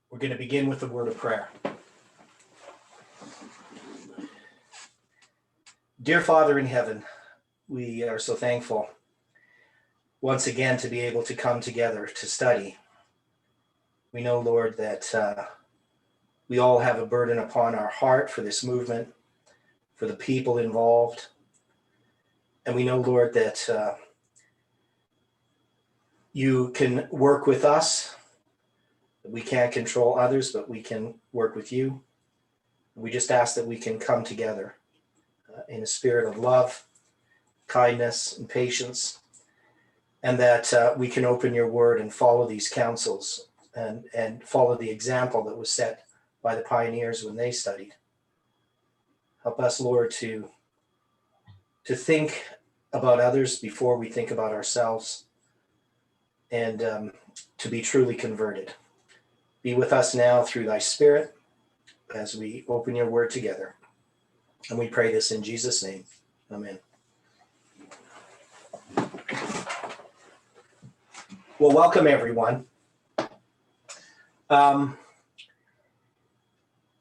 We're going to begin with a word of prayer. Dear Father in heaven, we are so thankful once again to be able to come together to study. We know, Lord, that we all have a burden upon our heart for this movement, for the people involved. And we know, Lord, that you can work with us. We can't control others, but we can work with you. We just ask that we can come together in a spirit of love, kindness, and patience, and that we can open your word and follow these counsels and follow the example that was set by the pioneers when they studied. Help us, Lord, to think about others before we think about ourselves, and to be truly converted. Be with us now through thy Spirit as we open your word together. And we pray this in Jesus' name. Amen. Well, welcome everyone. Now,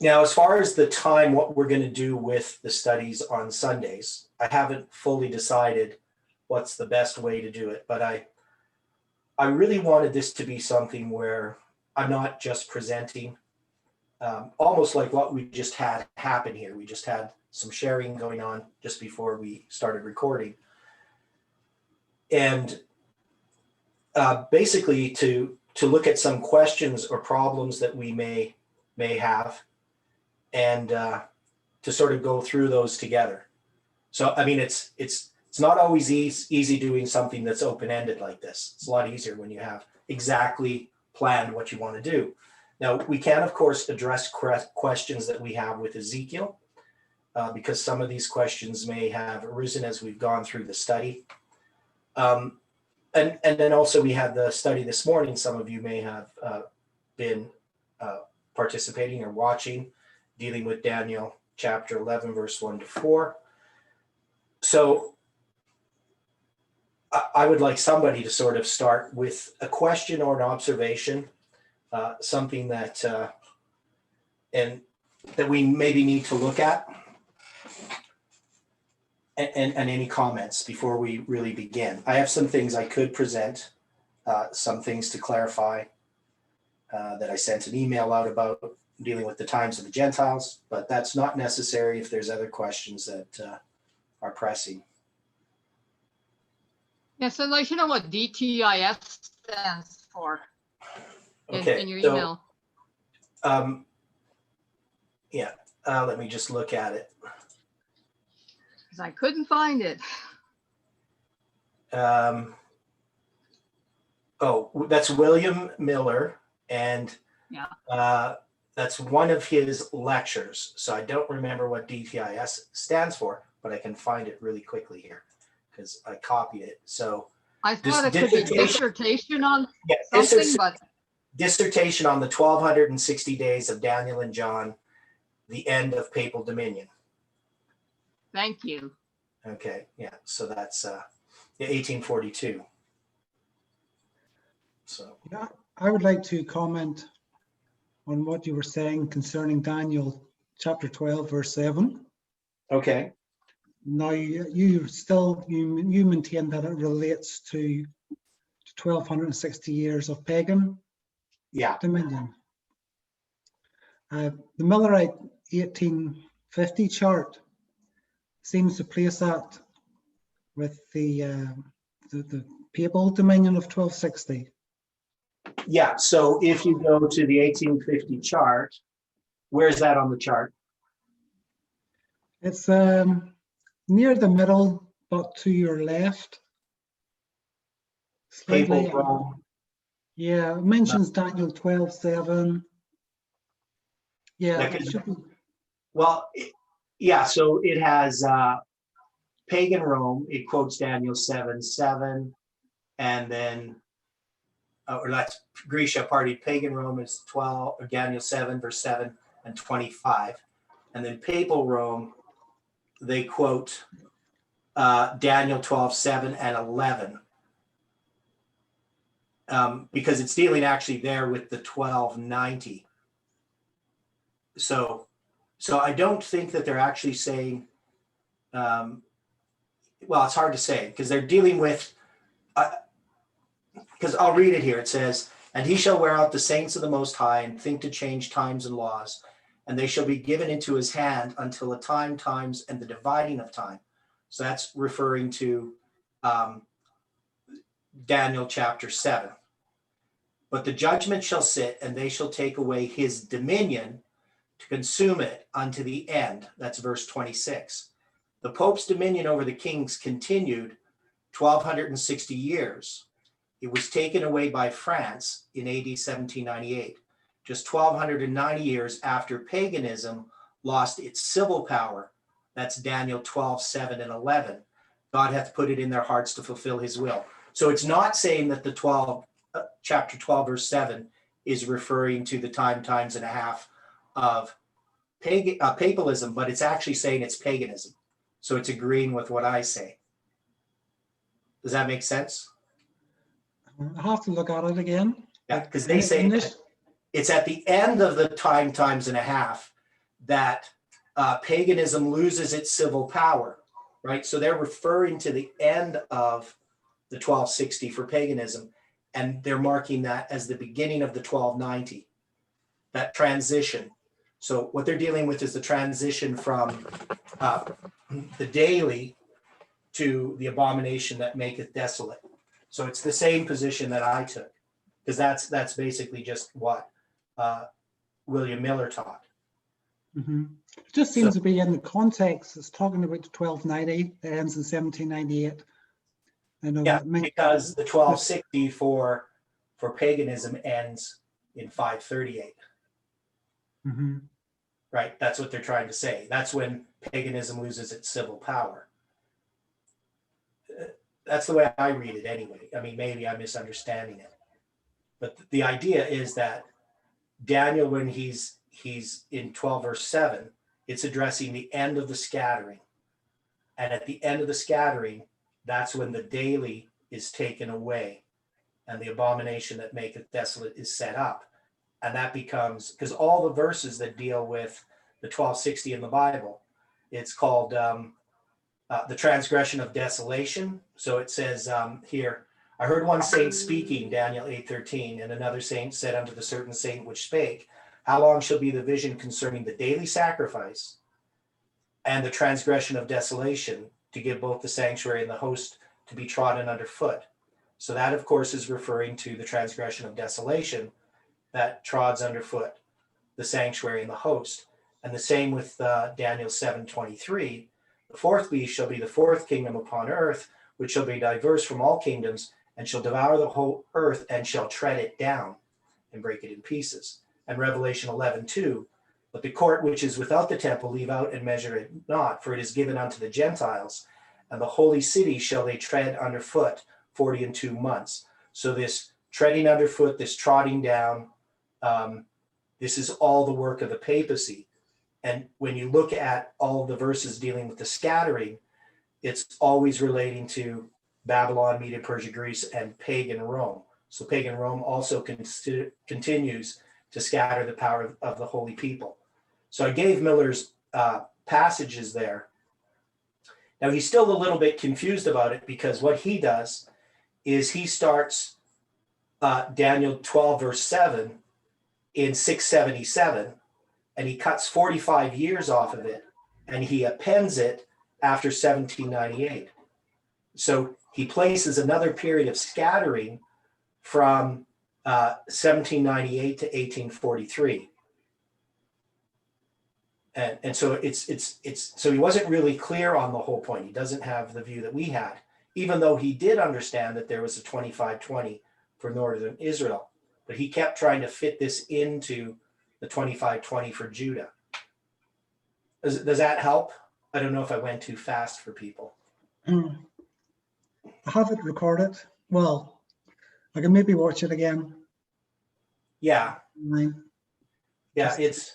as far as the time, what we're going to do with the studies on Sundays, I haven't fully decided what's the best way to do it, but I really wanted this to be something where I'm not just presenting, almost like what we just had happen here. We just had some sharing going on just before we started recording. And basically to look at some questions or problems that we may have, and to sort of go through those together. So, I mean, it's not always easy doing something that's open-ended like this. It's a lot easier when you have exactly planned what you want to do. Now, we can, of course, address questions that we have with Ezekiel, because some of these questions may have arisen as we've gone through the study. And then also we had the study this morning. Some of you may have been participating or watching, dealing with Daniel chapter 11, verse 1 to 4. So I would like somebody to sort of start with a question or an observation, something that and that we maybe need to look at, and any comments before we really begin. I have some things I could present, some things to clarify that I sent an email out about dealing with the times of the Gentiles, but that's not necessary if there's other questions that are pressing. Yes, I'd like to know what DTIS stands for Okay, in your email. Yeah, let me just look at it. Because I couldn't find it. Oh, that's William Miller, and yeah, that's one of his lectures. So I don't remember what DTIS stands for, but I can find it really quickly here because I copied it. So I thought it could be dissertation on something, but dissertation on the 1260 days of Daniel and John, the end of papal dominion. Thank you. Okay, yeah, so that's 1842. So yeah, I would like to comment on what you were saying concerning Daniel chapter 12, verse 7. okay. Now you maintain that it relates to 1260 years of pagan dominion. The Millerite 1850 chart seems to place that with the papal dominion of 1260. Yeah, so if you go to the 1850 chart, where's that on the chart? It's near the middle, but to your left. Slightly. Papal Rome. Yeah, it mentions Daniel 12:7. Yeah, That it could- should be. Well, yeah, so it has pagan Rome. It quotes Daniel 7:7, and then, or that's Grecia, pagan Rome is 12, or Daniel 7, verse 7 and 25. And then papal Rome, they quote Daniel 12:7 and 11. Because it's dealing actually there with the 1290 So I don't think that they're actually saying, well, it's hard to say because they're dealing with, because I'll read it here. It says, and he shall wear out the saints of the Most High and think to change times and laws, and they shall be given into his hand until the times, and the dividing of time. So that's referring to Daniel chapter 7. But the judgment shall sit, and they shall take away his dominion to consume it unto the end. That's verse 26. The Pope's dominion over the kings continued 1260 years. It was taken away by France in AD 1798, just 1290 years after paganism lost its civil power. That's Daniel 12:7 and 11. God hath put it in their hearts to fulfill his will. So it's not saying that the chapter 12, verse 7 is referring to the times and a half of papalism, but it's actually saying it's paganism. So it's agreeing with what I say. Does that make sense? I have to look at it again. Yeah, because they say it's at the end of the times and a half that paganism loses its civil power, right? So they're referring to the end of the 1260 for paganism, and they're marking that as the beginning of the 1290, that transition. So what they're dealing with is the transition from the daily to the abomination that maketh desolate. So it's the same position that I took, because that's basically just what William Miller taught. Mm-hmm. It just seems to be in the context. It's talking about the 1290 that ends in 1798. I know Yeah, that because the 1260 for paganism ends in 538. Mm-hmm. Right, that's what they're trying to say. That's when paganism loses its civil power. That's the way I read it anyway. I mean, maybe I'm misunderstanding it. But the idea is that Daniel, when he's in 12 verse 7, it's addressing the end of the scattering. And at the end of the scattering, that's when the daily is taken away and the abomination that maketh desolate is set up. And that becomes, because all the verses that deal with the 1260 in the Bible, it's called the transgression of desolation. So it says here, I heard one saint speaking, Daniel 8:13, and another saint said unto the certain saint which spake, how long shall be the vision concerning the daily sacrifice and the transgression of desolation, to give both the sanctuary and the host to be trodden under foot? So that, of course, is referring to the transgression of desolation that trods underfoot the sanctuary and the host. And the same with Daniel 7:23. The fourth beast shall be the fourth kingdom upon earth, which shall be diverse from all kingdoms, and shall devour the whole earth, and shall tread it down and break it in pieces. And Revelation 11:2. But the court which is without the temple leave out and measure it not, for it is given unto the Gentiles, and the holy city shall they tread underfoot 42 months. So this treading underfoot, this trotting down, this is all the work of the papacy. And when you look at all of the verses dealing with the scattering, it's always relating to Babylon, Media, Persia, Greece, and pagan Rome. So pagan Rome also continues to scatter the power of the holy people. So I gave Miller's passages there. Now he's still a little bit confused about it, because what he does is he starts Daniel 12 verse 7 in 677, and he cuts 45 years off of it, and he appends it after 1798. So he places another period of scattering from 1798 to 1843. And so it's so he wasn't really clear on the whole point. He doesn't have the view that we had, even though he did understand that there was a 2520 for northern Israel, but he kept trying to fit this into the 2520 for Judah. Does that help? I don't know if I went too fast for people. I have it recorded. Well, I can maybe watch it again. Yeah. Yeah, it's,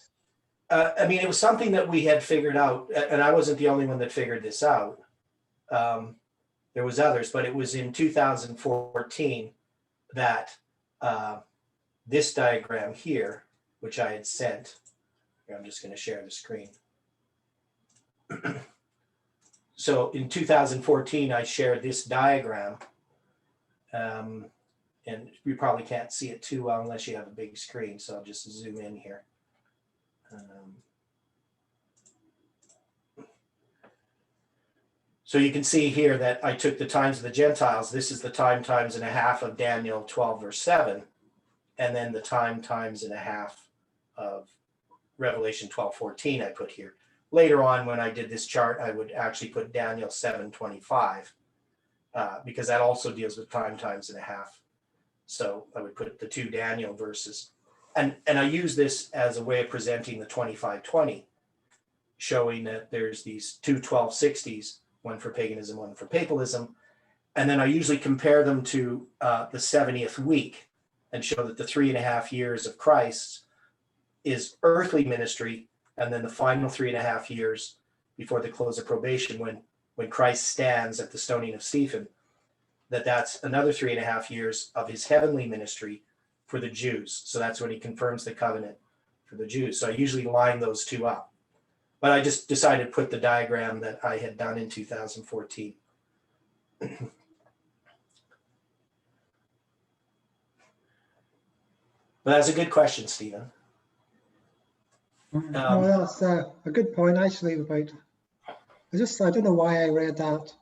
I mean, it was something that we had figured out, and I wasn't the only one that figured this out. There was others, but it was in 2014 that this diagram here, which I had sent, Here, I'm just going to share the screen. So in 2014, I shared this diagram. And you probably can't see it too well unless you have a big screen. So I'll just zoom in here. So you can see here that I took the times of the Gentiles. This is the times and a half of Daniel 12 verse 7. And then the times and a half of Revelation 12:14 I put here. Later on, when I did this chart, I would actually put Daniel 7:25 because that also deals with times and a half. So I would put the two Daniel verses. And I use this as a way of presenting the 25:20, showing that there's these two 1260s, one for paganism, one for papalism. And then I usually compare them to the 70th week and show that the 3.5 years of Christ is earthly ministry. And then the final 3.5 years before the close of probation, when Christ stands at the stoning of Stephen, that's another 3.5 years of his heavenly ministry for the Jews. So that's when he confirms the covenant for the Jews. So I usually line those two up. But I just decided to put the diagram that I had done in 2014. But that's a good question, Stephen. No, that's a good point actually about, I don't know why I read that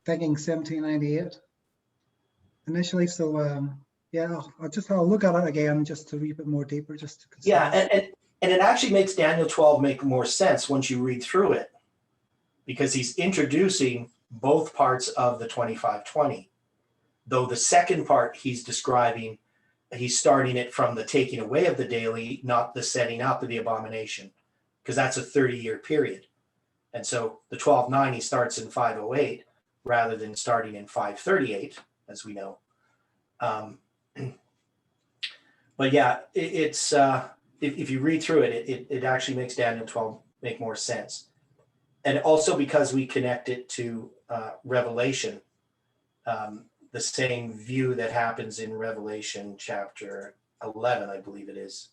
thinking 1798 initially. So yeah, I'll look at it again just to read a bit more deeper, just to consider. Yeah, and it actually makes Daniel 12 make more sense once you read through it, because he's introducing both parts of the 25:20. Though the second part he's describing, he's starting it from the taking away of the daily, not the setting up of the abomination, because that's a 30-year period. And so the 1290 starts in 508 rather than starting in 538, as we know. But yeah, it's if you read through it, it actually makes Daniel 12 make more sense. And also because we connect it to Revelation, the same view that happens in Revelation chapter 11, I believe it is,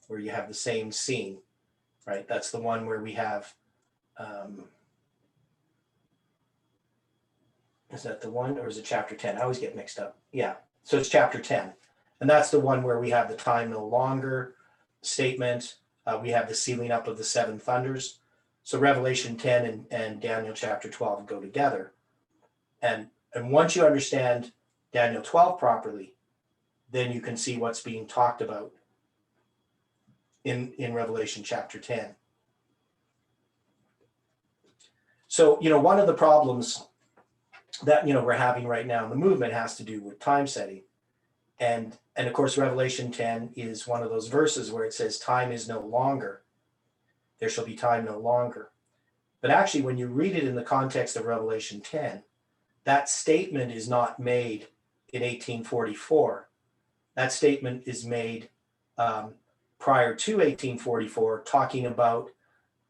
where you have the same scene, right? That's the one where we have, is that the one, or is it chapter 10? I always get mixed up. Yeah, so it's chapter 10. And that's the one where we have the time no longer statement. We have the sealing up of the seven thunders. So Revelation 10 and Daniel chapter 12 go together. And once you understand Daniel 12 properly, then you can see what's being talked about in Revelation chapter 10. So, one of the problems that, we're having right now in the movement has to do with time setting. And of course, Revelation 10 is one of those verses where it says, time is no longer. There shall be time no longer. But actually, when you read it in the context of Revelation 10, that statement is not made in 1844. That statement is made prior to 1844, talking about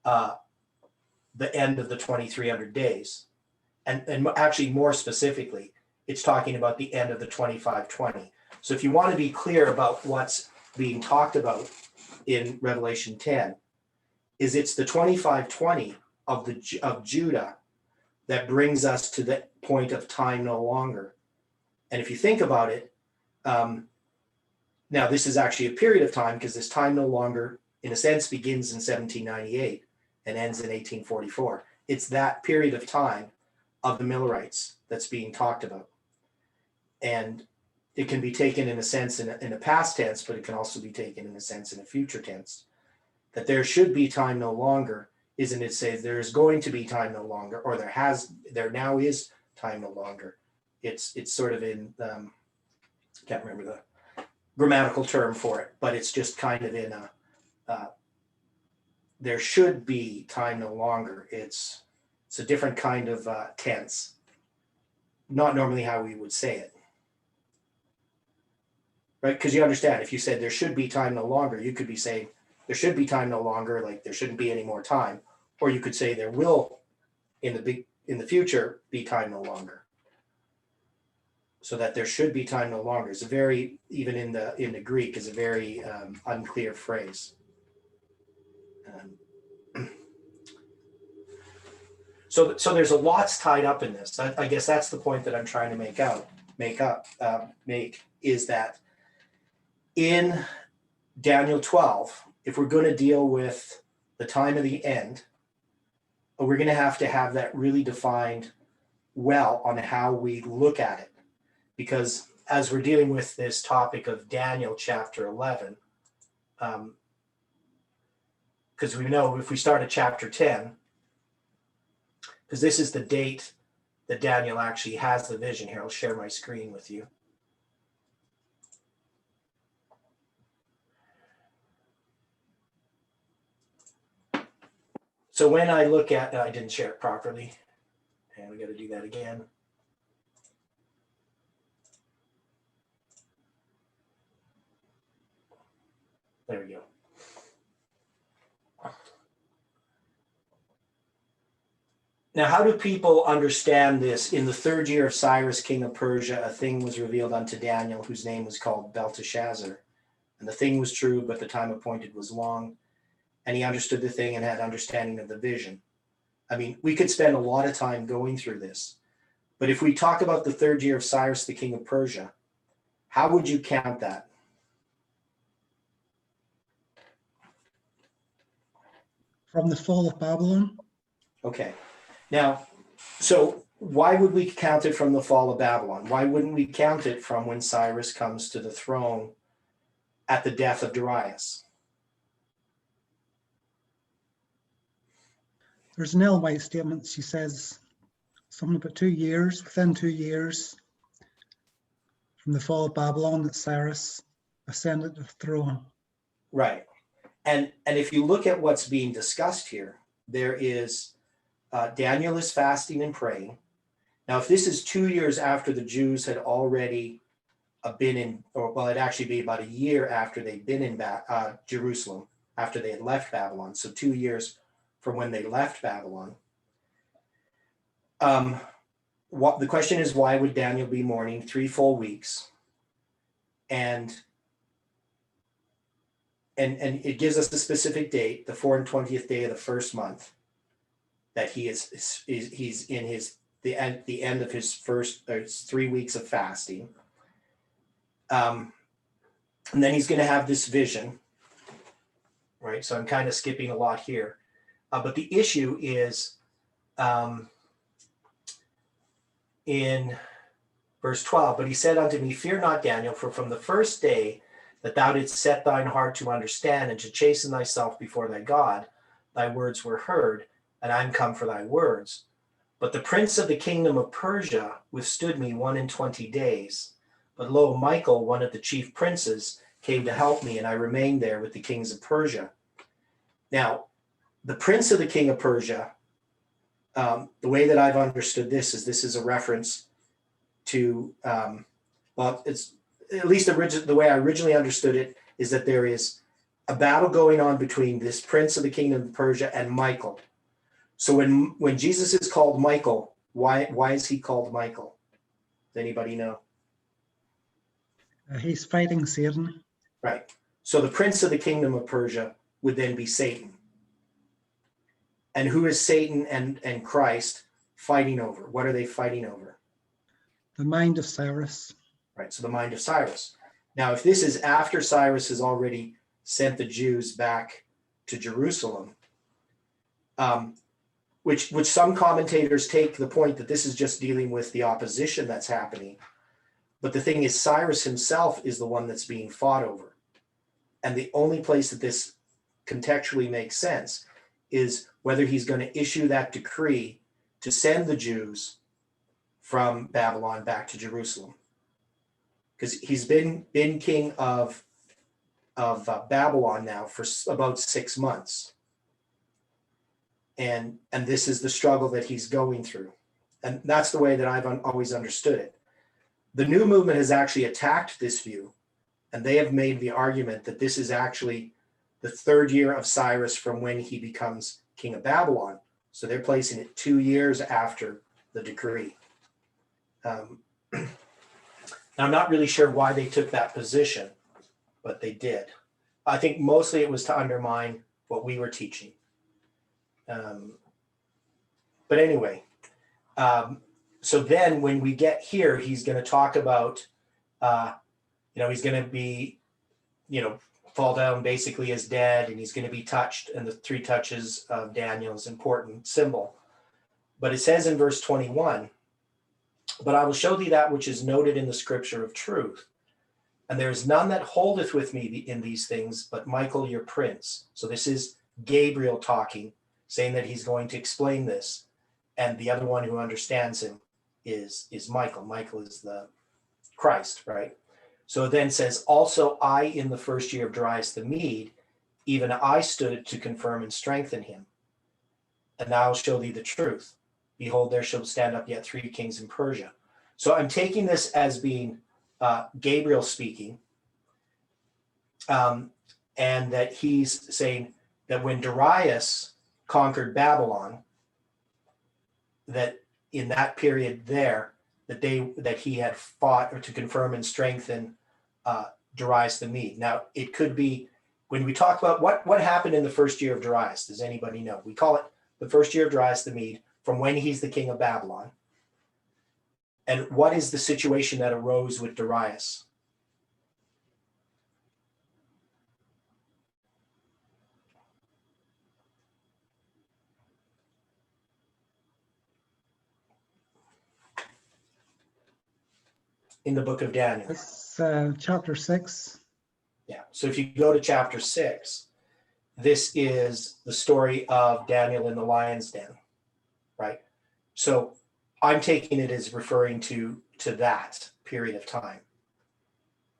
the end of the 2300 days. And actually, more specifically, it's talking about the end of the 25:20. So if you want to be clear about what's being talked about in Revelation 10, it's the 25:20 of Judah that brings us to the point of time no longer. And if you think about it, now this is actually a period of time, because this time no longer, in a sense, begins in 1798 and ends in 1844. It's that period of time of the Millerites that's being talked about. And it can be taken in a sense in a past tense, but it can also be taken in a sense in a future tense. That there should be time no longer, isn't it say there's going to be time no longer, or there now is time no longer. It's sort of in, can't remember the grammatical term for it, but it's just kind of in there should be time no longer. It's a different kind of tense, not normally how we would say it. Right? Because you understand, if you said there should be time no longer, you could be saying there should be time no longer, like there shouldn't be any more time. Or you could say there will, in the future, be time no longer. So that there should be time no longer is a very, even in the Greek, is a very unclear phrase. So there's a lot's tied up in this. I guess that's the point that I'm trying to make is that in Daniel 12, if we're going to deal with the time of the end, we're going to have that really defined well on how we look at it. Because as we're dealing with this topic of Daniel chapter 11, because we know if we start at chapter 10, because this is the date that Daniel actually has the vision here. I'll share my screen with you. So when I look at, I didn't share it properly, and we got to do that again. There we go. Now, how do people understand this? In the 3rd year of Cyrus, king of Persia, a thing was revealed unto Daniel, whose name was called Belteshazzar. And the thing was true, but the time appointed was long. And he understood the thing and had understanding of the vision. I mean, we could spend a lot of time going through this. But if we talk about the 3rd year of Cyrus, the king of Persia, how would you count that? From the fall of Babylon. Okay. Now, so why would we count it from the fall of Babylon? Why wouldn't we count it from when Cyrus comes to the throne at the death of Darius? There's an Ellen White statement. She says something about 2 years, within 2 years from the fall of Babylon, that Cyrus ascended the throne. Right. And if you look at what's being discussed here, there is Daniel is fasting and praying. Now, if this is 2 years after the Jews had already been in, or well, it'd actually be about a year after they'd been in Jerusalem, after they had left Babylon. So 2 years from when they left Babylon. What the question is, why would Daniel be mourning 3 full weeks? And it gives us the specific date, the 24th day of the 1st month, that he's in the end of his first 3 weeks of fasting. And then he's going to have this vision, right? So I'm kind of skipping a lot here. But the issue is in verse 12, but he said unto me, fear not, Daniel, for from the first day that thou didst set thine heart to understand and to chasten thyself before thy God, thy words were heard, and I am come for thy words. But the prince of the kingdom of Persia withstood me 21 days. But lo, Michael, one of the chief princes, came to help me, and I remained there with the kings of Persia. Now, the prince of the king of Persia, the way that I've understood this is a reference to, well, it's at least the way I originally understood it is that there is a battle going on between this prince of the kingdom of Persia and Michael. So when Jesus is called Michael, why is he called Michael? Does anybody know? He's fighting Satan. Right. So the prince of the kingdom of Persia would then be Satan. And who is Satan and Christ fighting over? What are they fighting over? The mind of Cyrus. Right, so the mind of Cyrus. Now, if this is after Cyrus has already sent the Jews back to Jerusalem, which some commentators take the point that this is just dealing with the opposition that's happening. But the thing is, Cyrus himself is the one that's being fought over. And the only place that this contextually makes sense is whether he's going to issue that decree to send the Jews from Babylon back to Jerusalem. Because he's been king of Babylon now for about 6 months. And this is the struggle that he's going through. And that's the way that I've always understood it. The New Movement has actually attacked this view, and they have made the argument that this is actually the 3rd year of Cyrus from when he becomes king of Babylon. So they're placing it 2 years after the decree. Now, I'm not really sure why they took that position, but they did. I think mostly it was to undermine what we were teaching. But anyway, so then when we get here, he's going to talk about, he's going to be, fall down basically as dead, and he's going to be touched, and the 3 touches of Daniel is an important symbol. But it says in verse 21, but I will show thee that which is noted in the scripture of truth. And there is none that holdeth with me in these things, but Michael your prince. So this is Gabriel talking, saying that he's going to explain this. And the other one who understands him is Michael. Michael is the Christ, right? So it then says, also I in the first year of Darius the Mede, even I stood to confirm and strengthen him. And now I'll show thee the truth. Behold, there shall stand up yet 3 kings in Persia. So I'm taking this as being Gabriel speaking, and that he's saying that when Darius conquered Babylon, that in that period there, that he had fought or to confirm and strengthen Darius the Mede. Now, it could be when we talk about what happened in the first year of Darius. Does anybody know? We call it the first year of Darius the Mede, from when he's the king of Babylon. And what is the situation that arose with Darius? In the book of Daniel. It's chapter 6. Yeah. So if you go to chapter 6, this is the story of Daniel in the lion's den, right? So I'm taking it as referring to that period of time.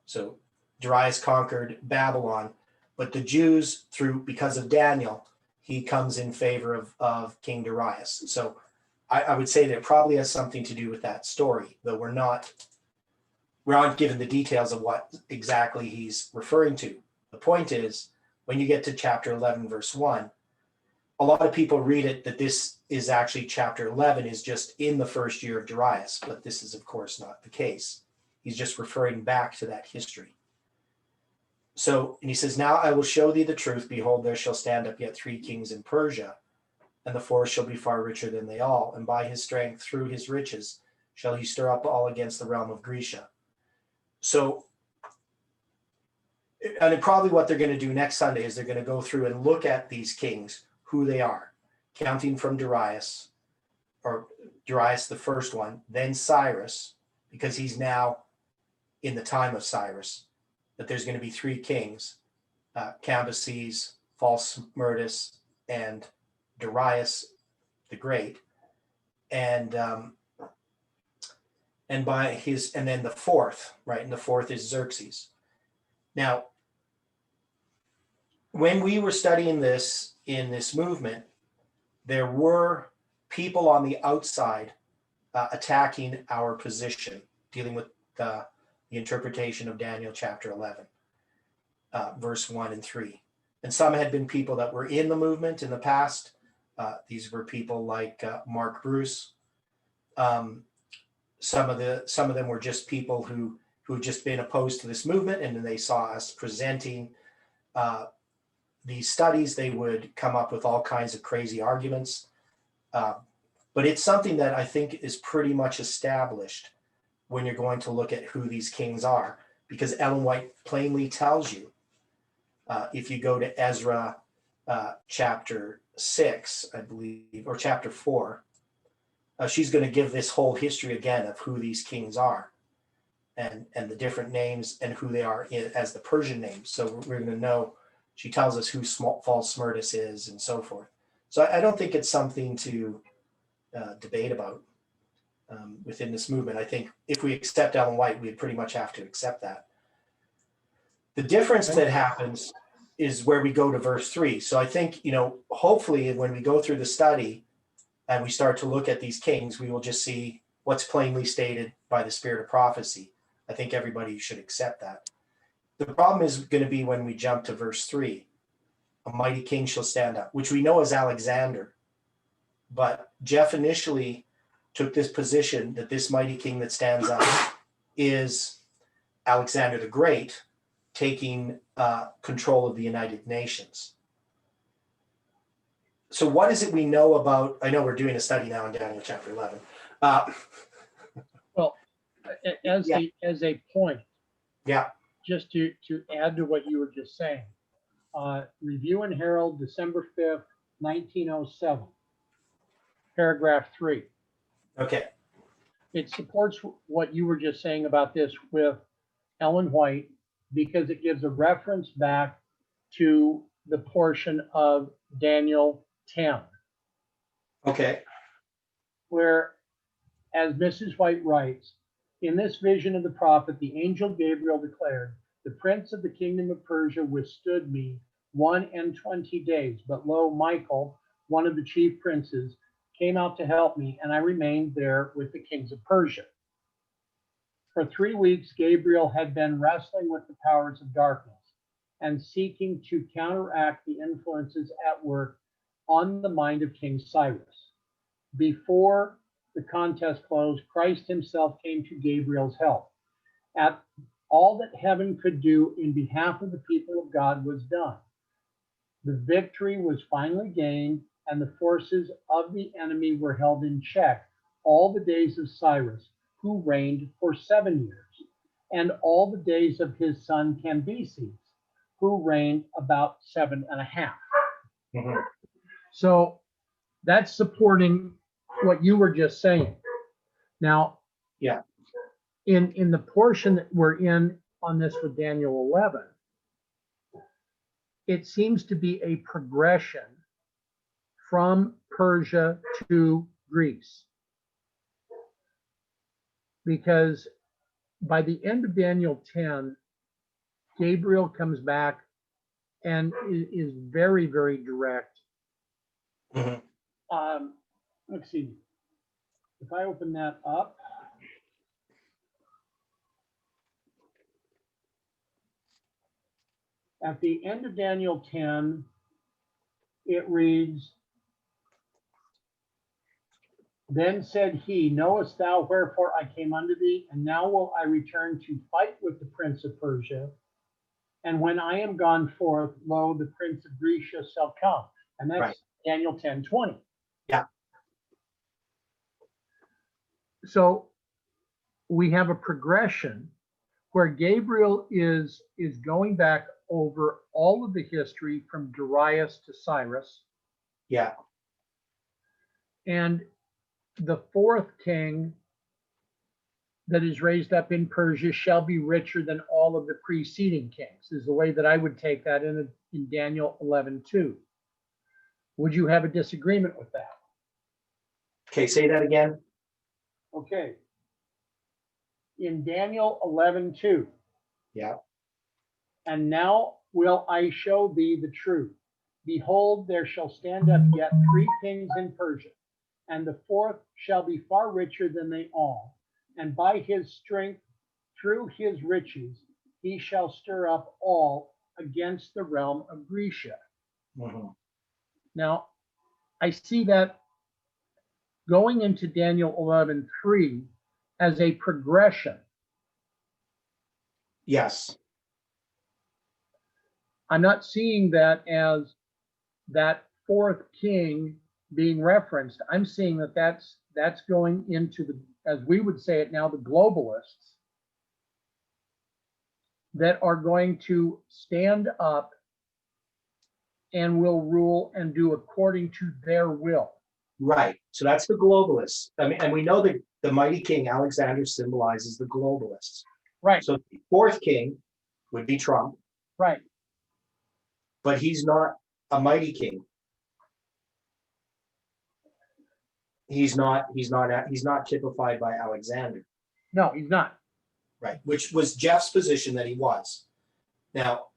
So Darius conquered Babylon, but the Jews, because of Daniel, he comes in favor of King Darius. So I would say that it probably has something to do with that story, though we aren't given the details of what exactly he's referring to. The point is, when you get to chapter 11, verse 1, a lot of people read it that this is actually chapter 11 is just in the first year of Darius, but this is, of course, not the case. He's just referring back to that history. So, and he says, now I will show thee the truth. Behold, there shall stand up yet 3 kings in Persia, and the 4th shall be far richer than they all. And by his strength, through his riches, shall he stir up all against the realm of Grecia. So, and probably what they're going to do next Sunday is they're going to go through and look at these kings, who they are, counting from Darius, or Darius the first one, then Cyrus, because he's now in the time of Cyrus, that there's going to be 3 kings, Cambyses, False Smyrtus, and Darius the Great, and then the 4th, right? And the 4th is Xerxes. Now, when we were studying this in this movement, there were people on the outside attacking our position, dealing with the interpretation of Daniel chapter 11, verse 1 and 3. And some had been people that were in the movement in the past. These were people like Mark Bruce. Some of them were just people who had just been opposed to this movement, and then they saw us presenting these studies. They would come up with all kinds of crazy arguments. But it's something that I think is pretty much established when you're going to look at who these kings are, because Ellen White plainly tells you, if you go to Ezra chapter 6, I believe, or chapter 4, she's going to give this whole history again of who these kings are, and the different names and who they are as the Persian names. So we're going to know, she tells us who False Smyrtus is and so forth. So I don't think it's something to debate about within this movement. I think if we accept Ellen White, we pretty much have to accept that. The difference that happens is where we go to verse 3. So I think, hopefully when we go through the study and we start to look at these kings, we will just see what's plainly stated by the spirit of prophecy. I think everybody should accept that. The problem is going to be when we jump to verse 3. A mighty king shall stand up, which we know is Alexander. But Jeff initially took this position that this mighty king that stands up is Alexander the Great, taking control of the United Nations. So what is it we know about, I know we're doing a study now in Daniel chapter 11. Well, as Yeah. as a point, Yeah, just to add to what you were just saying, Review and Herald, December 5th, 1907, paragraph 3. okay, It supports what you were just saying about this with Ellen White, because it gives a reference back to the portion of Daniel 10, okay, where, as Mrs. White writes, in this vision of the prophet, the angel Gabriel declared, the prince of the kingdom of Persia withstood me 21 days, but lo, Michael, one of the chief princes, came out to help me, and I remained there with the kings of Persia. For 3 weeks, Gabriel had been wrestling with the powers of darkness and seeking to counteract the influences at work on the mind of King Cyrus. Before the contest closed, Christ himself came to Gabriel's help. At all that heaven could do in behalf of the people of God was done. The victory was finally gained, and the forces of the enemy were held in check all the days of Cyrus, who reigned for 7 years, and all the days of his son Cambyses, who reigned about 7.5. mhm, So that's supporting what you were just saying. Now, Yeah. in the portion that we're in on this with Daniel 11, it seems to be a progression from Persia to Greece. Because by the end of Daniel 10, Gabriel comes back and is very, very direct. mhm. Let's see. If I open that up, at the end of Daniel 10, it reads, then said he, knowest thou wherefore I came unto thee? And now will I return to fight with the prince of Persia. And when I am gone forth, lo, the prince of Greece shall come. And that's Right. Daniel 10:20. Yeah. So we have a progression where Gabriel is going back over all of the history from Darius to Cyrus. Yeah, And the fourth king that is raised up in Persia shall be richer than all of the preceding kings, is the way that I would take that in Daniel 11:2. Would you have a disagreement with that? okay, say that again. Okay. In Daniel 11:2, Yeah, and now will I show thee the truth. Behold, there shall stand up yet 3 kings in Persia, and the fourth shall be far richer than they all. And by his strength, through his riches, he shall stir up all against the realm of Grecia. mhm. Now, I see that going into Daniel 11:3 as a progression. Yes, I'm not seeing that as that fourth king being referenced. I'm seeing that that's going into the, as we would say it now, the globalists that are going to stand up and will rule and do according to their will. right. So that's the globalists. I mean, and we know that the mighty king Alexander symbolizes the globalists. Right, So the fourth king would be Trump, right. but he's not a mighty king. He's not typified by Alexander, No, he's not. right? Which was Jeff's position that he was. Now,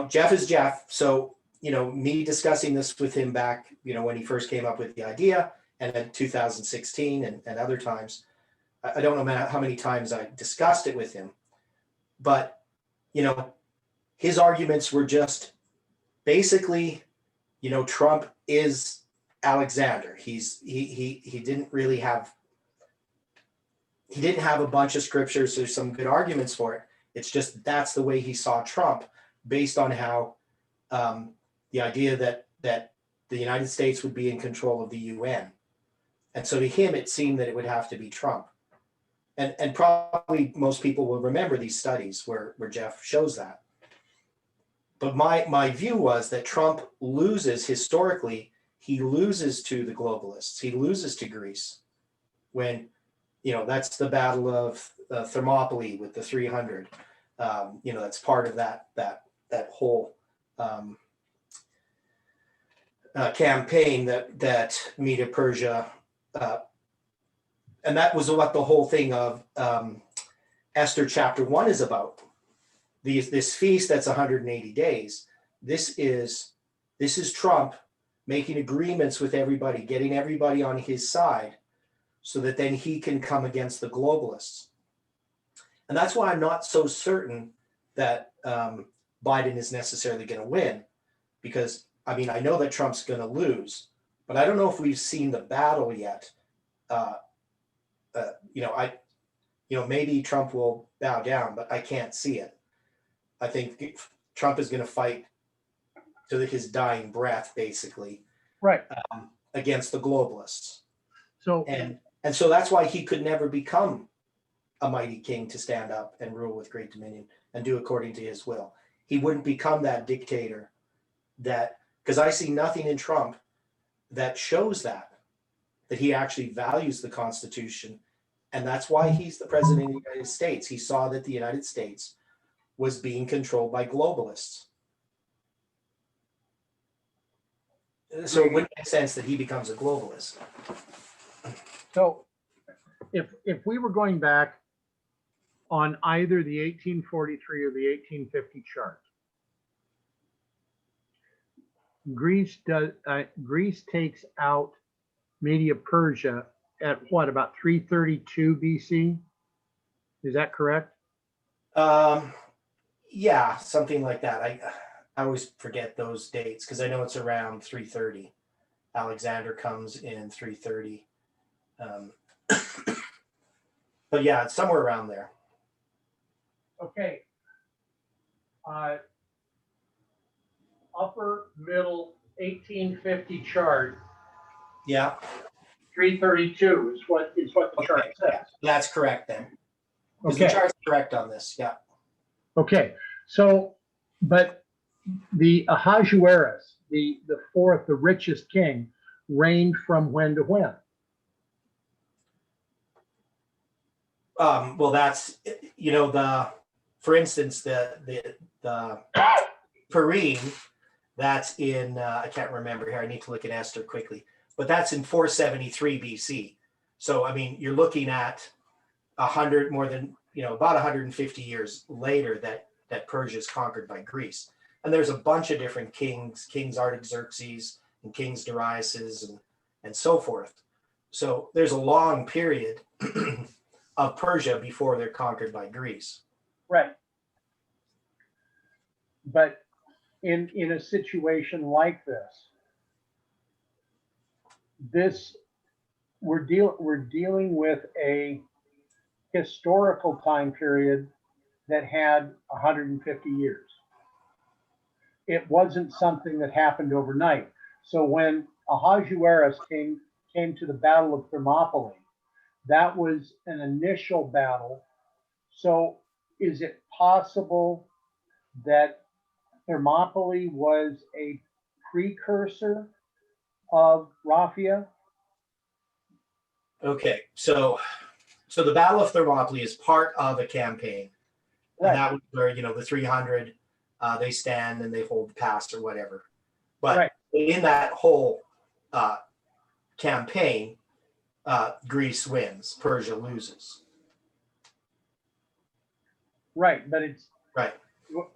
Jeff is Jeff. So, me discussing this with him back, when he first came up with the idea, and then 2016 and other times, I don't know how many times I discussed it with him, but, his arguments were just basically, Trump is Alexander. He didn't really have, he didn't have a bunch of scriptures. There's some good arguments for it. It's just that's the way he saw Trump, based on how the idea that that the United States would be in control of the UN. And so to him, it seemed that it would have to be Trump. And probably most people will remember these studies where Jeff shows that. But my view was that Trump loses historically, he loses to the globalists, he loses to Greece when, that's the Battle of Thermopylae with the 300. That's part of that whole campaign that Medo-Persia, and that was what the whole thing of Esther chapter 1 is about. This feast that's 180 days. This is Trump making agreements with everybody, getting everybody on his side, so that then he can come against the globalists. And that's why I'm not so certain that Biden is necessarily going to win, because I know that Trump's going to lose, but I don't know if we've seen the battle yet. Maybe Trump will bow down, but I can't see it. I think Trump is going to fight to his dying breath, basically, Right. Against the globalists. So, And so that's why he could never become a mighty king to stand up and rule with great dominion and do according to his will. He wouldn't become that dictator because I see nothing in Trump that shows that he actually values the Constitution. And that's why he's the president of the United States. He saw that the United States was being controlled by globalists. So it wouldn't make sense that he becomes a globalist. So if we were going back on either the 1843 or the 1850 chart, Greece takes out Media-Persia at what, about 332 BC? Is that correct? Yeah, something like that. I always forget those dates because I know it's around 330. Alexander comes in 330. But yeah, it's somewhere around there. Okay. Upper middle 1850 chart, Yeah. 332 is what the chart Okay. says. That's correct then. Because the Okay. chart's correct on this. Yeah. Okay. So, but the Ahasuerus, the fourth, the richest king, reigned from when to when? Well, that's for instance, the Purim, that's in I can't remember here. I need to look at Esther quickly, but that's in 473 BC. So you're looking at 100 more than about 150 years later that Persia is conquered by Greece. And there's a bunch of different kings Artaxerxes and kings Dariuses and so forth. So there's a long period of Persia before they're conquered by Greece. Right. But in a situation like this, we're dealing with a historical time period that had 150 years. It wasn't something that happened overnight. So when Ahasuerus came to the Battle of Thermopylae, that was an initial battle. So is it possible that Thermopylae was a precursor of Raphia? Okay, so the Battle of Thermopylae is part of a campaign. Right. And that was where, the 300, they stand and they hold the pass or whatever. But right. In that whole campaign, Greece wins, Persia loses. Right, but it's right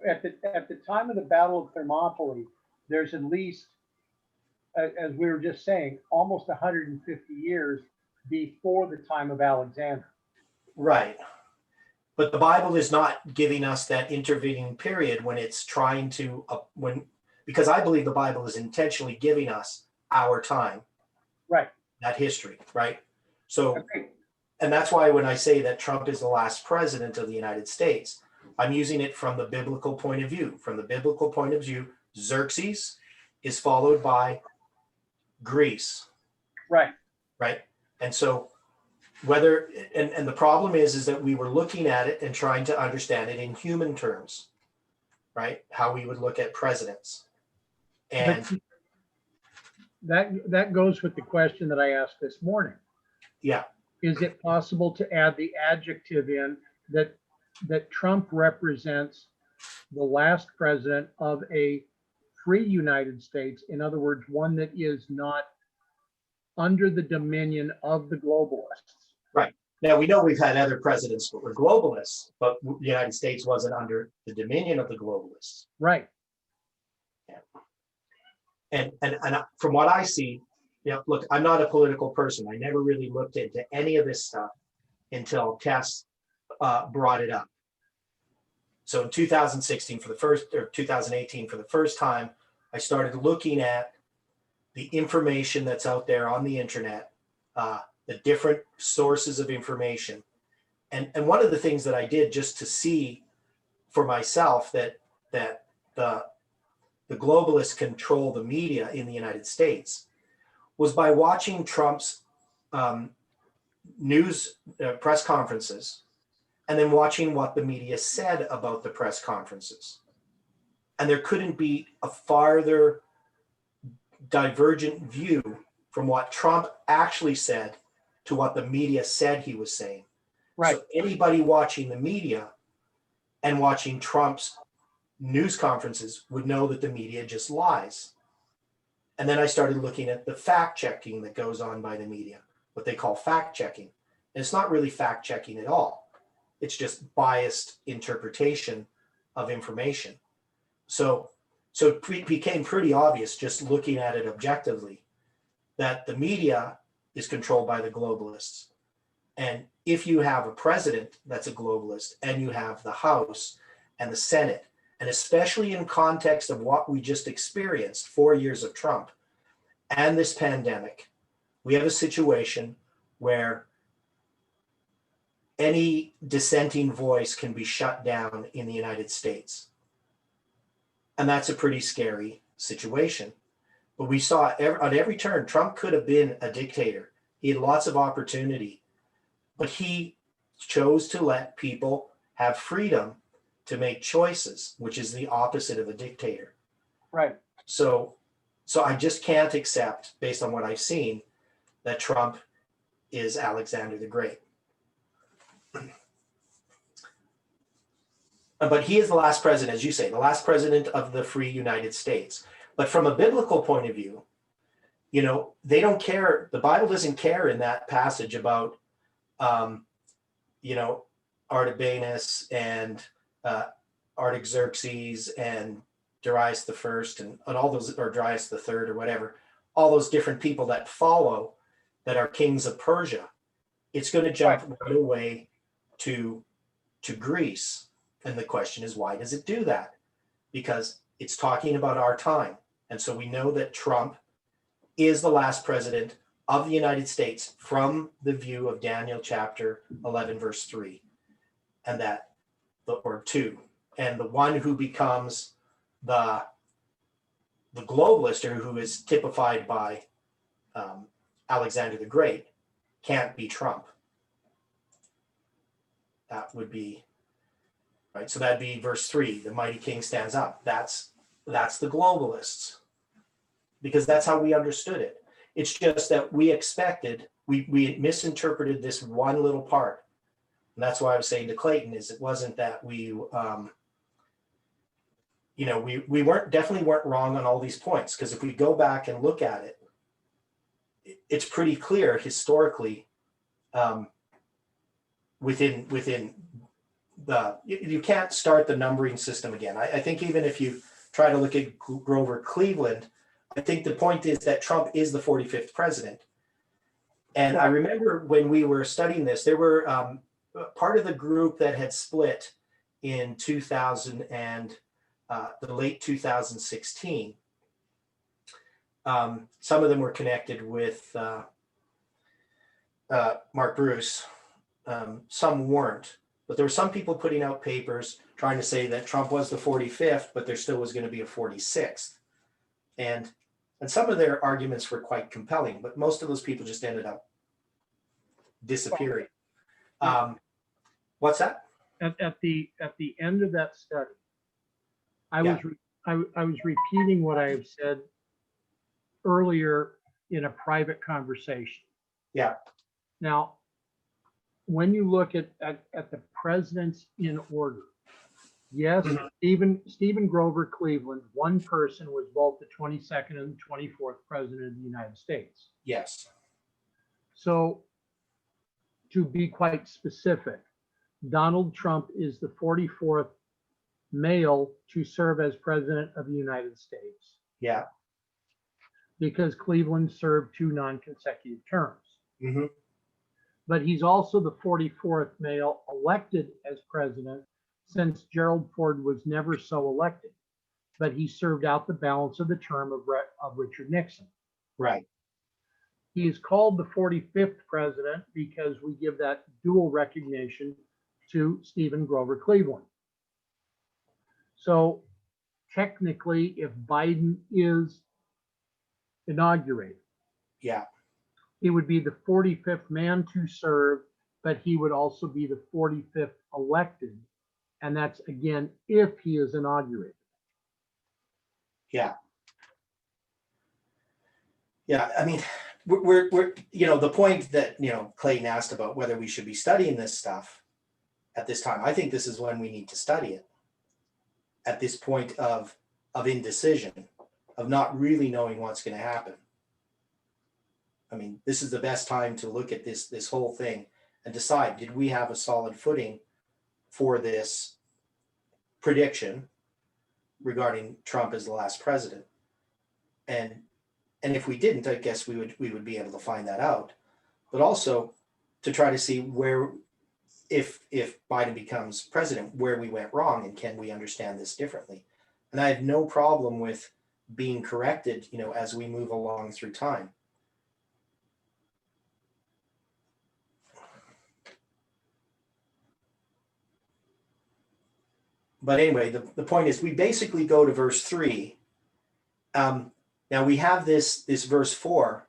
at the time of the Battle of Thermopylae. There's at least, as we were just saying, almost 150 years before the time of Alexander. Right. But the Bible is not giving us that intervening period when it's trying to because I believe the Bible is intentionally giving us our time. Right. That history, right? So, okay. And that's why when I say that Trump is the last president of the United States, I'm using it from the biblical point of view. From the biblical point of view, Xerxes is followed by Greece, Right. right? And so whether, and the problem is that we were looking at it and trying to understand it in human terms, right? How we would look at presidents. And That goes with the question that I asked this morning. yeah, Is it possible to add the adjective in that Trump represents the last president of a free United States? In other words, one that is not under the dominion of the globalists. right. Now we know we've had other presidents that were globalists, but the United States wasn't under the dominion of the globalists. Right. And from what I see, look, I'm not a political person. I never really looked into any of this stuff until Tess brought it up. So in 2016 for the first, or 2018 for the first time, I started looking at the information that's out there on the internet, the different sources of information. And one of the things that I did just to see for myself that the globalists control the media in the United States was by watching Trump's news press conferences and then watching what the media said about the press conferences. And there couldn't be a farther divergent view from what Trump actually said to what the media said he was saying. Right. So anybody watching the media and watching Trump's news conferences would know that the media just lies. And then I started looking at the fact checking that goes on by the media, what they call fact checking. And it's not really fact checking at all. It's just biased interpretation of information. So it became pretty obvious just looking at it objectively that the media is controlled by the globalists. And if you have a president that's a globalist and you have the House and the Senate, and especially in context of what we just experienced, 4 years of Trump and this pandemic, we have a situation where any dissenting voice can be shut down in the United States. And that's a pretty scary situation. But we saw on every turn, Trump could have been a dictator. He had lots of opportunity, but he chose to let people have freedom to make choices, which is the opposite of a dictator. Right. So I just can't accept, based on what I've seen, that Trump is Alexander the Great. But he is the last president, as you say, the last president of the free United States. But from a biblical point of view, they don't care. The Bible doesn't care in that passage about, Artabanus and Artaxerxes and Darius the First and all those, or Darius the Third or whatever, all those different people that follow that are kings of Persia. It's going to jump right away to Greece. And the question is, why does it do that? Because it's talking about our time. And so we know that Trump is the last president of the United States from the view of Daniel chapter 11, verse 3, and or 2. And the one who becomes the globalist, or who is typified by Alexander the Great, can't be Trump. That would be right. So that'd be verse 3. The mighty king stands up. That's the globalists, because that's how we understood it. It's just that we misinterpreted this one little part. And that's why I was saying to Clayton is it wasn't that we definitely weren't wrong on all these points. Because if we go back and look at it, it's pretty clear historically within you can't start the numbering system again. I think even if you try to look at Grover Cleveland, I think the point is that Trump is the 45th president. And I remember when we were studying this, there were part of the group that had split in 2000 and the late 2016. Some of them were connected with Mark Bruce. Some weren't. But there were some people putting out papers trying to say that Trump was the 45th, but there still was going to be a 46th. And some of their arguments were quite compelling, but most of those people just ended up disappearing. What's that? At the end of that study, I Yeah. was repeating what I have said earlier in a private conversation. Yeah. Now, when you look at the presidents in order, yes, Stephen Grover Cleveland, one person, was both the 22nd and the 24th president of the United States. Yes. So, to be quite specific, Donald Trump is the 44th male to serve as president of the United States, Yeah. because Cleveland served 2 non-consecutive terms. Mm-hmm. But he's also the 44th male elected as president, since Gerald Ford was never so elected, but he served out the balance of the term of Richard Nixon. Right. He is called the 45th president because we give that dual recognition to Stephen Grover Cleveland. So technically, if Biden is inaugurated, Yeah. he would be the 45th man to serve, but he would also be the 45th elected. And that's, again, if he is inaugurated. Yeah. Yeah. I mean, we're the point that, Clayton asked about whether we should be studying this stuff at this time. I think this is when we need to study it, at this point of indecision, of not really knowing what's going to happen. I mean, this is the best time to look at this whole thing and decide, did we have a solid footing for this prediction regarding Trump as the last president? And if we didn't, I guess we would be able to find that out. But also to try to see where, if Biden becomes president, where we went wrong, and can we understand this differently? And I have no problem with being corrected, as we move along through time. But anyway, the point is, we basically go to verse 3. Now we have this verse 4,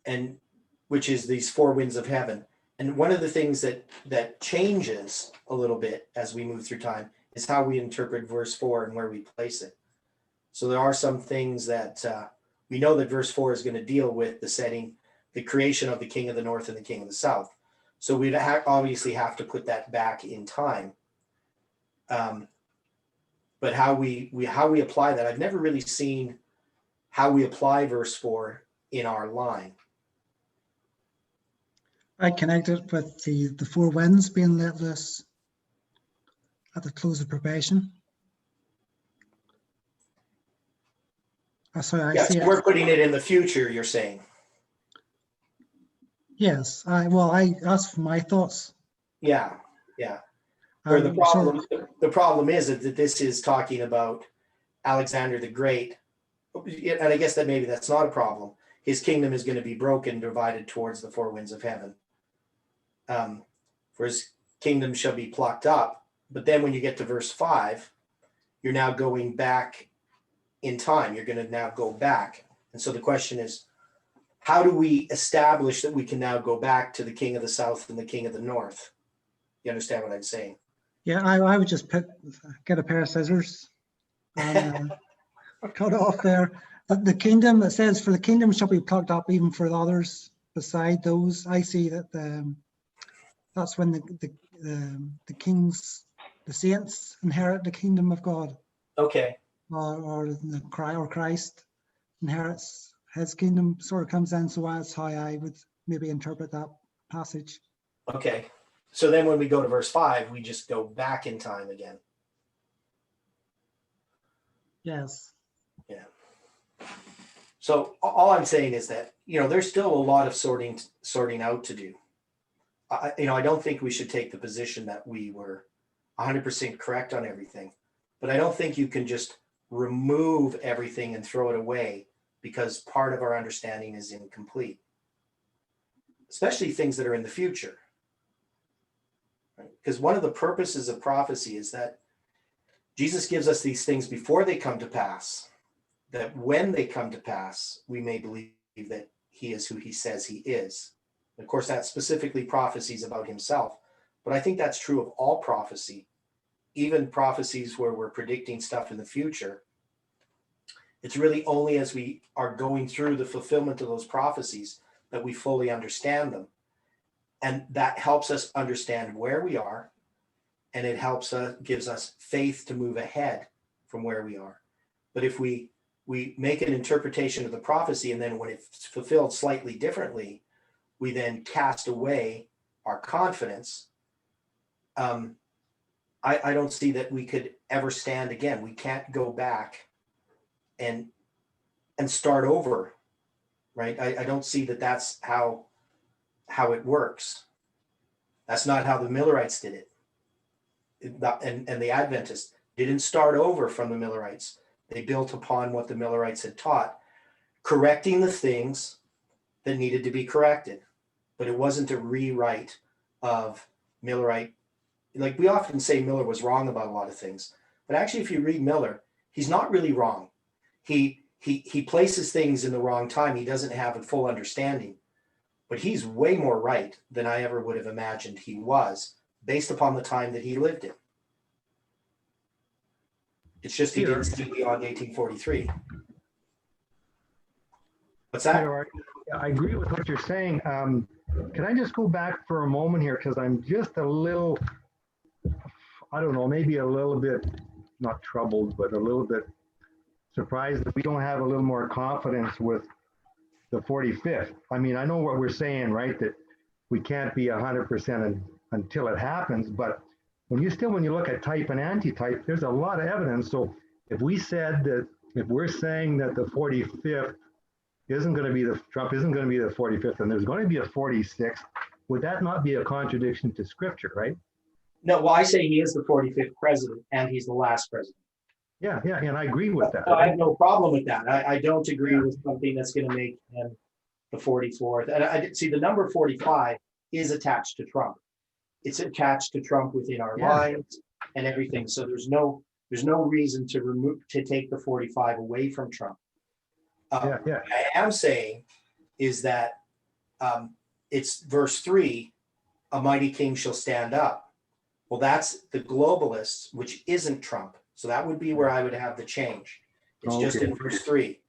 and which is these 4 winds of heaven. And one of the things that changes a little bit as we move through time is how we interpret verse 4 and where we place it. So there are some things that we know that verse 4 is going to deal with the creation of the king of the north and the king of the south. So we'd obviously have to put that back in time. But how we apply that, I've never really seen how we apply verse 4 in our line. I connected with the 4 winds being let loose at the close of probation. So I Yes, see it. we're putting it in the future, you're saying. Yes, that's my thoughts. Yeah. Where the So problem is that this is talking about Alexander the Great, and I guess that maybe that's not a problem. His kingdom is going to be broken, divided towards the 4 winds of heaven. For his kingdom shall be plucked up. But then when you get to verse 5, you're now going back in time. You're going to now go back. And so the question is, how do we establish that we can now go back to the king of the south and the king of the north? You understand what I'm saying? yeah, I would just get a pair of scissors and cut off there. The kingdom, it says, for the kingdom shall be plucked up even for others beside those. I see that that's when the kings, the saints, inherit the kingdom of God. Okay. Or Christ inherits his kingdom, sort of comes in. So that's how I would maybe interpret that passage. Okay. So then when we go to verse 5, we just go back in time again. Yes. Yeah. So all I'm saying is that, there's still a lot of sorting out to do. I don't think we should take the position that we were 100% correct on everything, but I don't think you can just remove everything and throw it away because part of our understanding is incomplete, especially things that are in the future. Right? Because one of the purposes of prophecy is that Jesus gives us these things before they come to pass, that when they come to pass, we may believe that he is who he says he is. Of course, that specifically prophecies about himself, but I think that's true of all prophecy, even prophecies where we're predicting stuff in the future. It's really only as we are going through the fulfillment of those prophecies that we fully understand them. And that helps us understand where we are, and it helps us, gives us faith to move ahead from where we are. But if we make an interpretation of the prophecy, and then when it's fulfilled slightly differently, we then cast away our confidence. I don't see that we could ever stand again. We can't go back and start over, right? I don't see that that's how it works. That's not how the Millerites did it. And the Adventists didn't start over from the Millerites. They built upon what the Millerites had taught, correcting the things that needed to be corrected. But it wasn't a rewrite of Millerite. Like, we often say Miller was wrong about a lot of things, but actually, if you read Miller, he's not really wrong. He places things in the wrong time. He doesn't have a full understanding, but he's way more right than I ever would have imagined he was, based upon the time that he lived in. It's just he didn't see beyond 1843. What's that? Peter, I agree with what you're saying. Can I just go back for a moment here? Because I'm just a little, I don't know, maybe a little bit, not troubled, but a little bit surprised that we don't have a little more confidence with the 45th. I mean, I know what we're saying, right? That we can't be 100% until it happens, but when you look at type and antitype, there's a lot of evidence. So if we said that, if we're saying that the 45th Trump isn't going to be the 45th, and there's going to be a 46th, would that not be a contradiction to scripture, right? No, well, I say he is the 45th president, and he's the last president. Yeah, and I agree with that. So I have no problem with that. I don't agree with something that's going to make him the 44th. And I see the number 45 is attached to Trump. It's attached to Trump within our minds and everything. So there's no reason to take the 45 away from Trump. What I am saying is that it's verse 3, a mighty king shall stand up. Well, that's the globalists, which isn't Trump. So that would be where I would have the change. It's just in verse 3,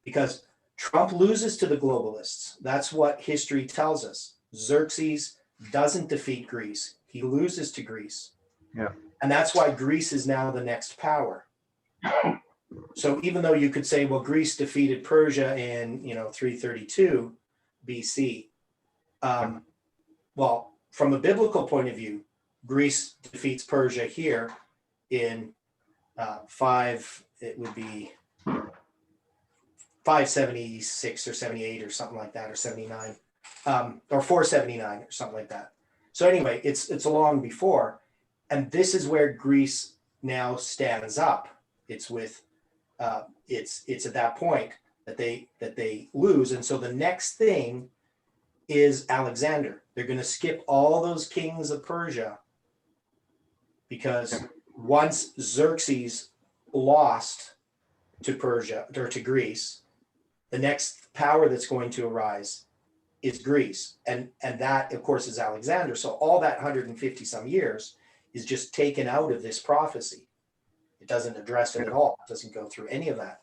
because Trump loses to the globalists. That's what history tells us. Xerxes doesn't defeat Greece. He loses to Greece. Yeah. And that's why Greece is now the next power. So even though you could say, well, Greece defeated Persia in 332 BC, well, from a biblical point of view, Greece defeats Persia here in 576 or 78 or something like that, or 79, or 479 or something like that. So anyway, it's long before, and this is where Greece now stands up. It's with it's at that point that they lose, and so the next thing is Alexander. They're going to skip all those kings of Persia, because once Xerxes lost to Persia or to Greece, the next power that's going to arise is Greece, and that of course is Alexander. So all that 150 some years is just taken out of this prophecy. It doesn't address it at all. It doesn't go through any of that.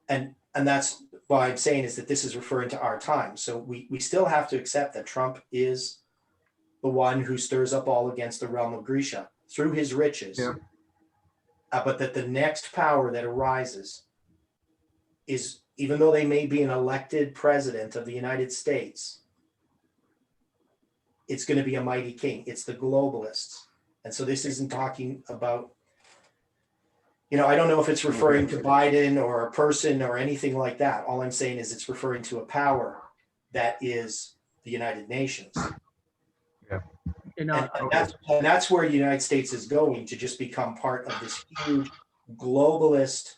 And that's why I'm saying is that this is referring to our time. So we still have to accept that Trump is the one who stirs up all against the realm of Grecia through his riches. Yeah. But that the next power that arises is, even though they may be an elected president of the United States, it's going to be a mighty king. It's the globalists. And so this isn't talking about, I don't know if it's referring to Biden or a person or anything like that. All I'm saying is it's referring to a power that is the United Nations. Yeah. And that's where the United States is going, to just become part of this huge globalist.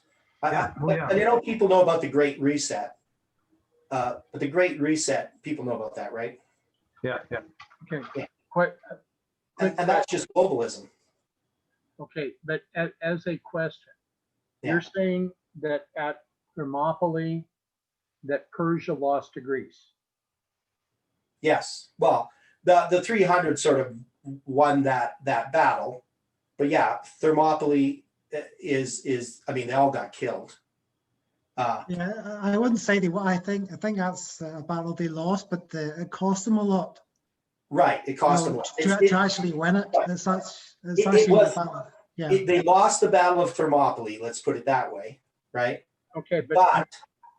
People know about the Great Reset, but the Great Reset, people know about that, right? Yeah. Okay. Yeah. And that's just globalism. Okay, but as a question, Yeah. you're saying that Thermopylae that Persia lost to Greece? Yes. Well, the 300 sort of won that battle, but yeah, Thermopylae is I mean, they all got killed. Yeah, I wouldn't say they won. I think that's a battle they lost, but it cost them a lot. Right. It cost them a lot. To actually win it. It's it actually was- a battle. Yeah. They lost the Battle of Thermopylae. Let's put it that way, right? Okay, but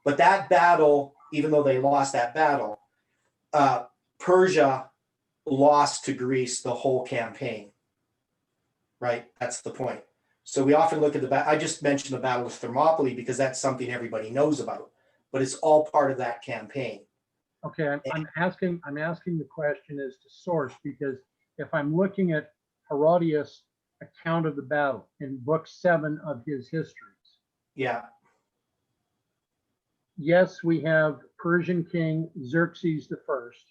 But that battle, even though they lost that battle, Persia lost to Greece the whole campaign. Right? That's the point. So we often look at I just mentioned the Battle of Thermopylae because that's something everybody knows about, but it's all part of that campaign. okay, I'm asking the question as to source, because if I'm looking at Herodotus' account of the battle in book 7 of his histories, Yeah. yes, we have Persian king Xerxes the First,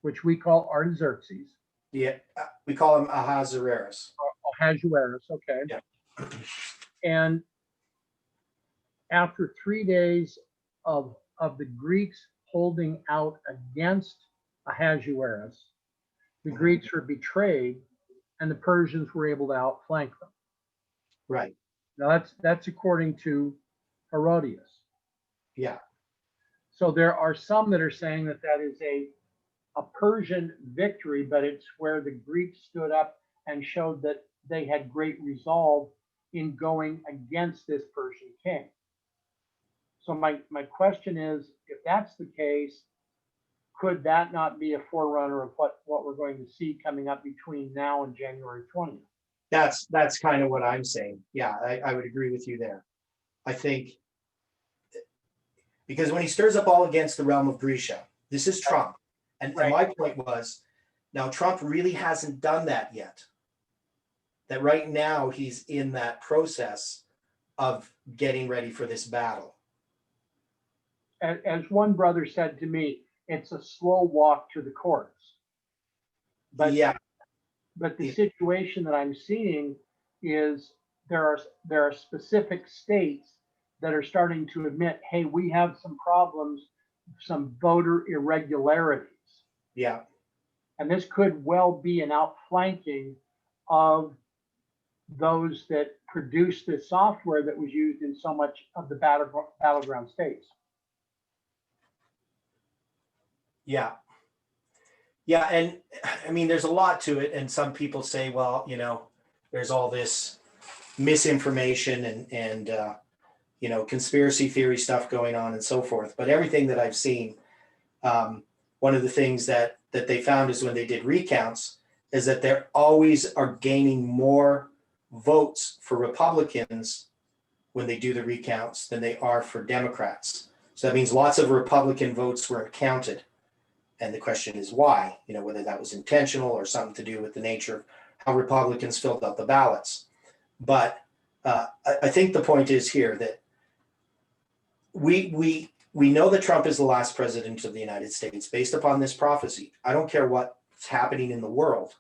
which we call Artaxerxes, Yeah. We call him Ahasuerus. or Ahasuerus, okay. Yeah. And after 3 days of the Greeks holding out against Ahasuerus, the Greeks were betrayed and the Persians were able to outflank them. Right. Now that's according to Herodotus. Yeah. So there are some that are saying that that is a Persian victory, but it's where the Greeks stood up and showed that they had great resolve in going against this Persian king. So my question is, if that's the case, could that not be a forerunner of what we're going to see coming up between now and January 20th? That's kind of what I'm saying. Yeah, I would agree with you there. I think because when he stirs up all against the realm of Grisha, this is Trump. And my point was, now Trump really hasn't done that yet. That right now he's in that process of getting ready for this battle. As one brother said to me, it's a slow walk to the courts. But yeah, but the situation that I'm seeing is there are specific states that are starting to admit, hey, we have some problems, some voter irregularities. yeah, And this could well be an outflanking of those that produced the software that was used in so much of the battleground states. yeah. Yeah, and I mean, there's a lot to it, and some people say, well, there's all this misinformation and conspiracy theory stuff going on and so forth. But everything that I've seen, one of the things that they found is when they did recounts is that they always are gaining more votes for Republicans when they do the recounts than they are for Democrats. So that means lots of Republican votes weren't counted. And the question is why, whether that was intentional or something to do with the nature of how Republicans filled out the ballots. But I think the point is here that we know that Trump is the last president of the United States based upon this prophecy. I don't care what's happening in the world.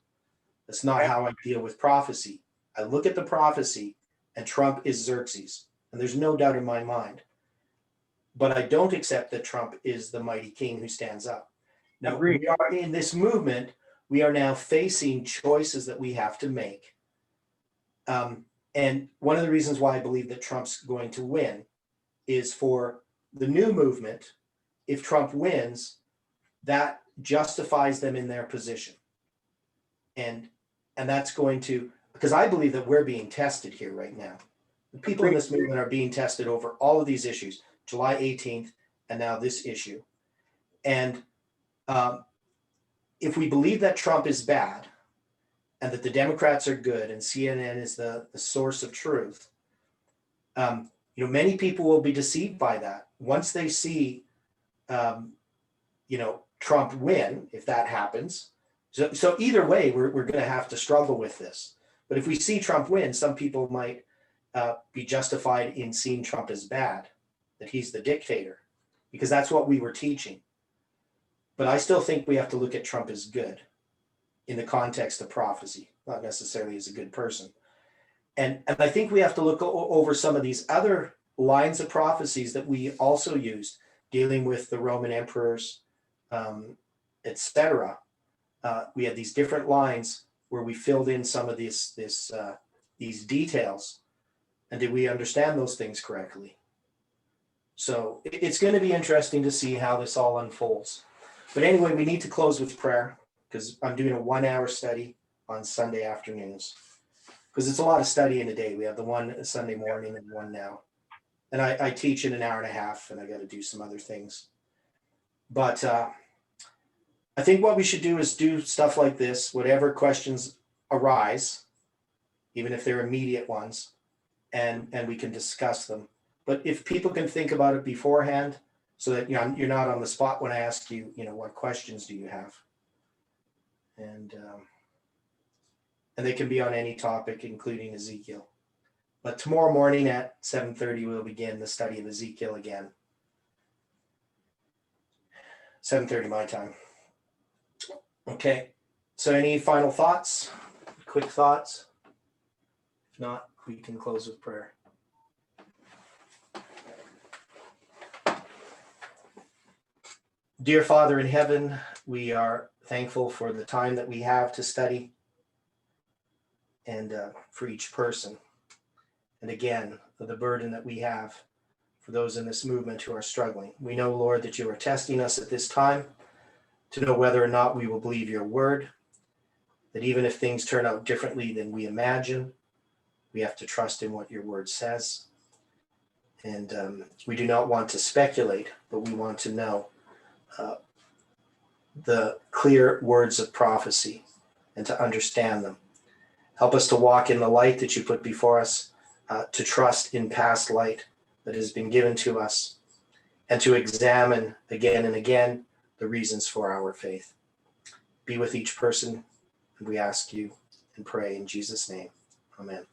That's not how I deal with prophecy. I look at the prophecy and Trump is Xerxes. And there's no doubt in my mind. But I don't accept that Trump is the mighty king who stands up. Now, we are in this movement, we are now facing choices that we have to make. And one of the reasons why I believe that Trump's going to win is for the new movement. If Trump wins, that justifies them in their position. And that's going to, because I believe that we're being tested here right now. The people in this movement are being tested over all of these issues, July 18th, and now this issue. And if we believe that Trump is bad and that the Democrats are good and CNN is the source of truth, many people will be deceived by that. Once they see, Trump win, if that happens. So either way, we're going to have to struggle with this. But if we see Trump win, some people might be justified in seeing Trump as bad, that he's the dictator, because that's what we were teaching. But I still think we have to look at Trump as good in the context of prophecy, not necessarily as a good person. And I think we have to look over some of these other lines of prophecies that we also used, dealing with the Roman emperors, etc. We had these different lines where we filled in some of these details. And did we understand those things correctly? So it's going to be interesting to see how this all unfolds. But anyway, we need to close with prayer, because I'm doing a 1-hour study on Sunday afternoons, because it's a lot of study in a day. We have the one Sunday morning and one now. And I teach in an hour and a half, and I got to do some other things. But I think what we should do is do stuff like this, whatever questions arise, even if they're immediate ones, and we can discuss them. But if people can think about it beforehand, so that you're not on the spot when I ask you, what questions do you have? And they can be on any topic, including Ezekiel. But tomorrow morning at 7:30, we'll begin the study of Ezekiel again. 7:30 my time. Okay, so any final thoughts? Quick thoughts? If not, we can close with prayer. Dear Father in heaven, we are thankful for the time that we have to study, and for each person. And again, for the burden that we have for those in this movement who are struggling. We know, Lord, that you are testing us at this time to know whether or not we will believe your word, that even if things turn out differently than we imagine, we have to trust in what your word says. And we do not want to speculate, but we want to know the clear words of prophecy and to understand them. Help us to walk in the light that you put before us, to trust in past light that has been given to us, and to examine again and again the reasons for our faith. Be with each person, and we ask you and pray in Jesus' name. Amen.